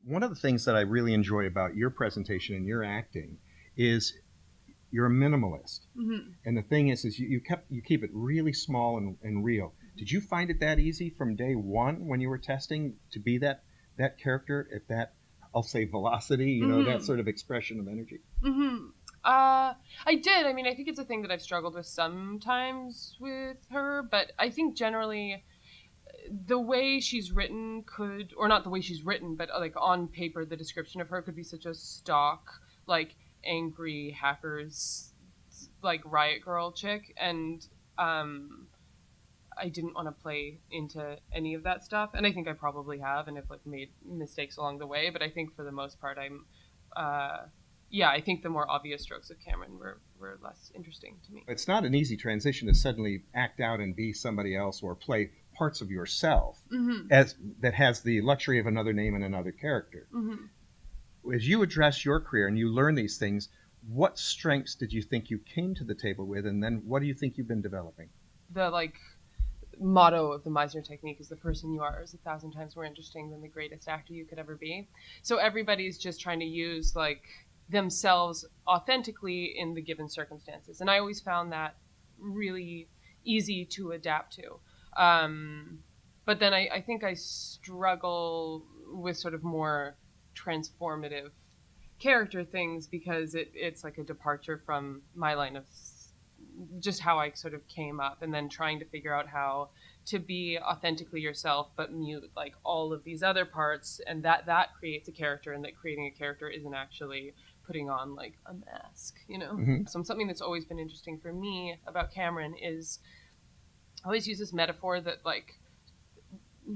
One of the things that I really enjoy about your presentation and your acting is you're a minimalist. Mm-hmm. And the thing is you keep it really small and real. Did you find it that easy from day one when you were testing to be that character at that, I'll say, velocity, that sort of expression of energy? Mm-hmm. I did. I mean, I think it's a thing that I've struggled with sometimes with her, but I think generally the way she's written could, or not the way she's written, but like on paper, the description of her could be such a stock, like angry hackers, like riot girl chick, and I didn't want to play into any of that stuff, and I think I probably have, and have like made mistakes along the way. But I think for the most part, I think the more obvious strokes of Cameron were less interesting to me. It's not an easy transition to suddenly act out and be somebody else or play parts of yourself as that has the luxury of another name and another character. As you address your career and you learn these things, what strengths did you think you came to the table with, and then what do you think you've been developing? The motto of the Meisner technique is the person you are is 1,000 times more interesting than the greatest actor you could ever be. So everybody's just trying to use themselves authentically in the given circumstances. And I always found that really easy to adapt to. But then I think I struggle with sort of more transformative character things because it's like a departure from my line of just how I sort of came up, and then trying to figure out how to be authentically yourself but mute like all of these other parts, and that creates a character, and that creating a character isn't actually putting on like a mask, So something that's always been interesting for me about Cameron is I always use this metaphor that like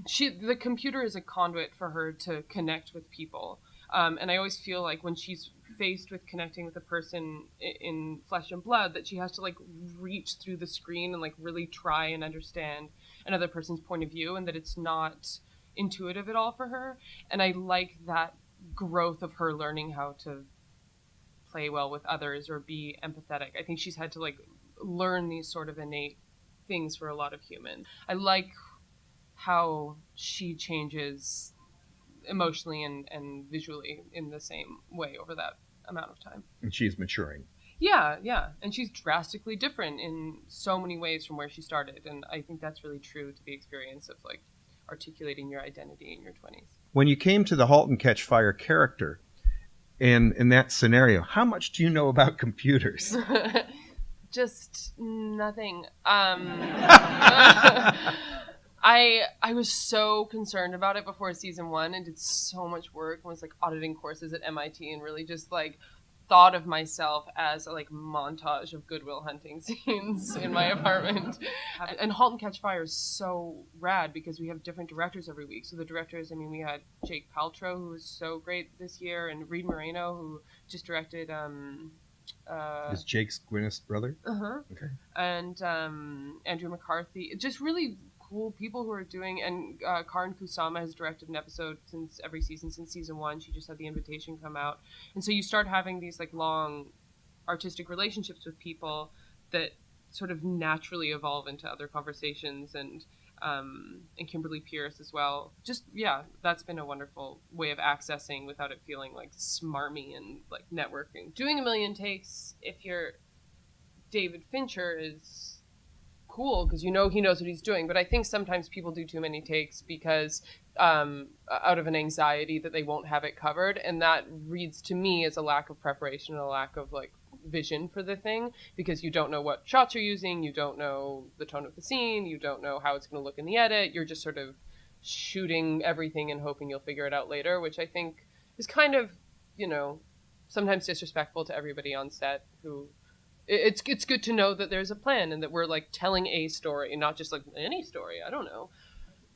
the computer is a conduit for her to connect with people. And I always feel like when she's faced with connecting with a person in flesh and blood, that she has to like reach through the screen and like really try and understand another person's point of view, and that it's not intuitive at all for her. And I like that growth of her learning how to play well with others or be empathetic. I think she's had to like learn these sort of innate things for a lot of humans. I like how she changes emotionally and visually in the same way over that amount of time. And she's maturing. Yeah. And she's drastically different in so many ways from where she started. And I think that's really true to the experience of like articulating your identity in your 20s. When you came to the Halt and Catch Fire character, and in that scenario, how much do you know about computers? Just nothing. I was so concerned about it before season 1 and did so much work and was like auditing courses at MIT and really just like thought of myself as a like montage of Goodwill Hunting scenes in my apartment. And Halt and Catch Fire is so rad because we have different directors every week. So the directors, I mean, we had Jake Paltrow, who was so great this year, and Reed Moreno, who just directed is Jake's Gwyneth's brother? Okay. And Andrew McCarthy, just really cool people who are doing, and Karin Kusama has directed an episode since every season since season 1. She just had the invitation come out, and so you start having these like long artistic relationships with people that sort of naturally evolve into other conversations, and Kimberly Pierce as well. Just that's been a wonderful way of accessing without it feeling like smarmy and like networking. Doing a million takes if you're David Fincher is cool because he knows what he's doing, but I think sometimes people do too many takes because out of an anxiety that they won't have it covered, and that reads to me as a lack of preparation and a lack of like vision for the thing, because you don't know what shots you're using, you don't know the tone of the scene, you don't know how it's going to look in the edit, you're just sort of shooting everything and hoping you'll figure it out later, which I think is kind of sometimes disrespectful to everybody on set who it's good to know that there's a plan and that we're like telling a story, not just like any story. I don't know.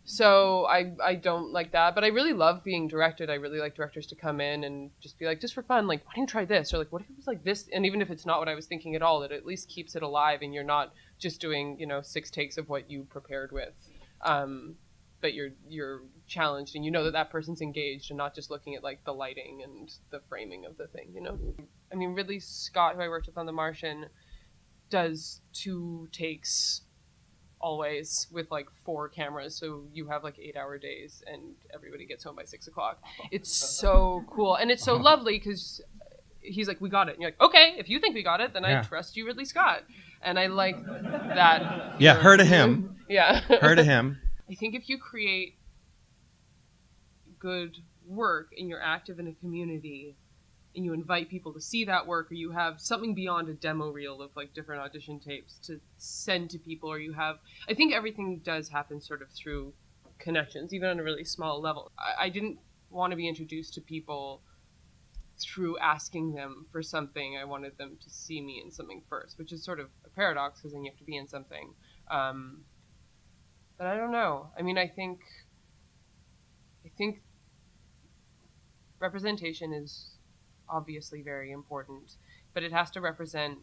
So I don't like that, but I really love being directed. I really like directors to come in and just be like, just for fun, like, why don't you try this? Or like, what if it was like this? And even if it's not what I was thinking at all, it at least keeps it alive and you're not just doing, 6 takes of what you prepared with. But you're challenged and you know that person's engaged and not just looking at like the lighting and the framing of the thing, I mean, Ridley Scott, who I worked with on The Martian, does 2 takes always with like 4 cameras, so you have like 8-hour days and everybody gets home by 6:00. It's so cool, and it's so lovely because he's like, we got it, and you're like, okay, if you think we got it, then I trust you, Ridley Scott. And I like that. Yeah, her to him. Yeah. Her to him. I think if you create good work and you're active in a community and you invite people to see that work, or you have something beyond a demo reel of like different audition tapes to send to people, or you have, I think everything does happen sort of through connections, even on a really small level. I didn't want to be introduced to people through asking them for something. I wanted them to see me in something first, which is sort of a paradox because then you have to be in something. But I don't know. I mean, I think representation is obviously very important, but it has to represent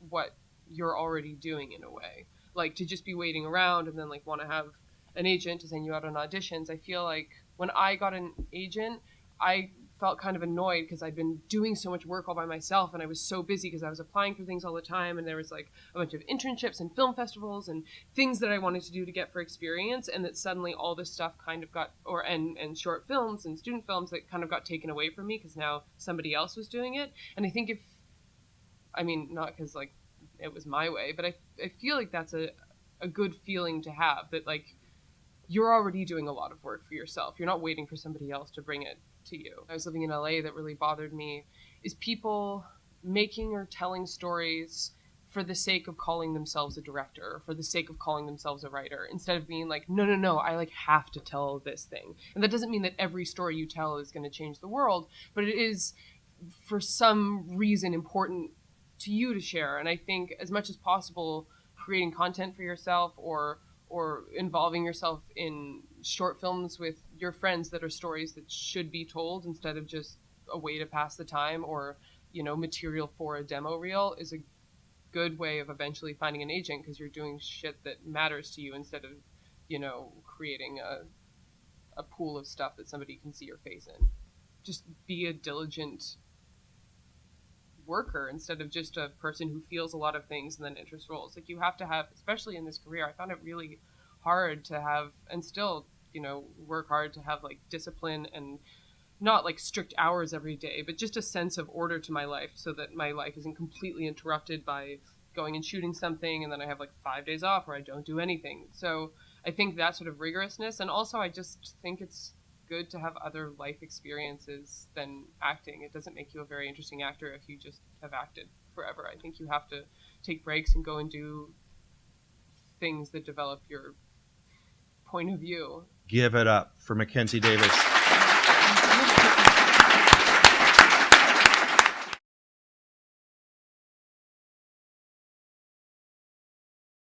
what you're already doing in a way. Like, to just be waiting around and then like want to have an agent to send you out on auditions. I feel like when I got an agent, I felt kind of annoyed because I'd been doing so much work all by myself, and I was so busy because I was applying for things all the time, and there was like a bunch of internships and film festivals and things that I wanted to do to get for experience, and that suddenly all this stuff kind of got, and short films and student films that kind of got taken away from me because now somebody else was doing it. And I think not because like it was my way, but I feel like that's a good feeling to have, that like you're already doing a lot of work for yourself. You're not waiting for somebody else to bring it to you. I was living in LA, that really bothered me is people making or telling stories for the sake of calling themselves a director, or for the sake of calling themselves a writer, instead of being like, no, I like have to tell this thing. And that doesn't mean that every story you tell is going to change the world, but it is for some reason important to you to share. And I think as much as possible, creating content for yourself or involving yourself in short films with your friends that are stories that should be told instead of just a way to pass the time, or, material for a demo reel, is a good way of eventually finding an agent, because you're doing shit that matters to you instead of, creating a pool of stuff that somebody can see your face in. Just be a diligent worker instead of just a person who feels a lot of things and then enters roles. Like, you have to have, especially in this career, I found it really hard to have, and still, work hard to have like discipline, and not like strict hours every day, but just a sense of order to my life, so that my life isn't completely interrupted by going and shooting something and then I have like 5 days off where I don't do anything. So I think that sort of rigorousness, and also I just think it's good to have other life experiences than acting. It doesn't make you a very interesting actor if you just have acted forever. I think you have to take breaks and go and do things that develop your point of view. Give it up for Mackenzie Davis.